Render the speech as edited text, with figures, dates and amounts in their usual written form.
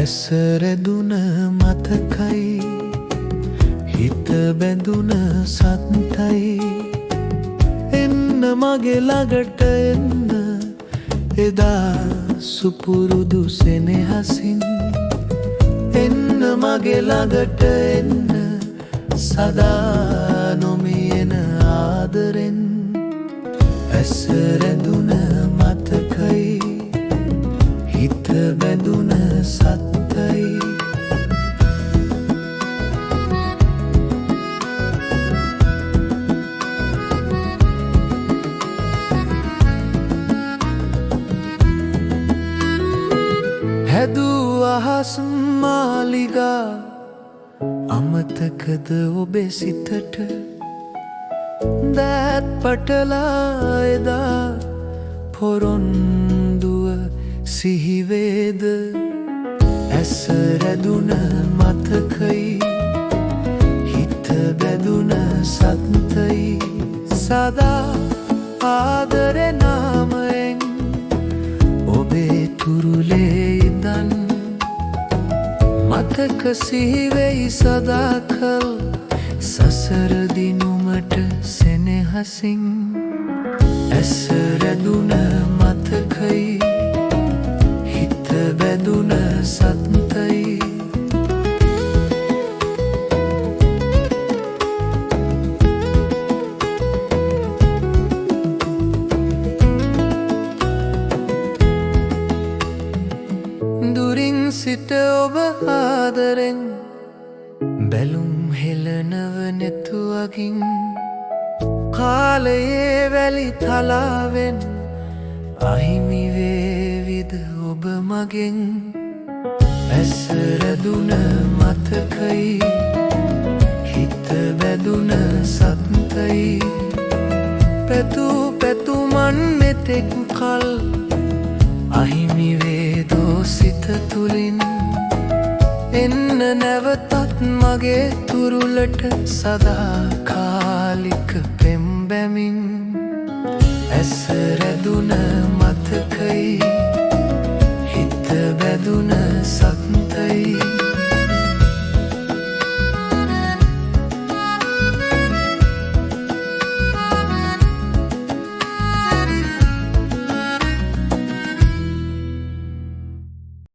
ඇසරැදුන මතකයි හිත බැඳුන සත්තයි එන්න මගේ ළඟට එන්න එදා සුපුරුදු සෙනෙහසින් එන්න මගේ ළඟට එන්න සදා නොමියෙන ආදරෙන් ඇසරැඳුන මතකයි හිත බැඳුන සත්තයි හැදූ අහස් මාලිගා අමතකද ඔබේ සිතට දෑත් පටලා එදා පොරොන්දුව සිහිවේද ඇසරැදුන මතකයි හිත බැඳුන සත්තයි සදා ආදරේ නාමයෙන් ඔබේ තුරුලේ ඉඳන් මතක සිහිවෙයි සදාකල් සසර දිනුමට සෙනෙහසින් ඇසරැඳුන මතකයි හිත බැඳුන සත්තයි දුරින් සිට ඔබ ආදරෙන් බැලුම් හෙළනව නෙතුවකින් කාලයේ වැලි තලාවෙන් අහිමි වේවිද ඔබ මගෙන් ඇසරැඳුන මතකයි හිත බැඳුන සත්තයි පැතුමන් මෙතෙක් කල් අහිමි වේදෝ සිත තුලින් එන්න නැවතත් මගේ තුරුලට සදාකාලික පෙම්බැමින් ඇසරැඳුන මතකයි හිත බැඳුන සත්තයි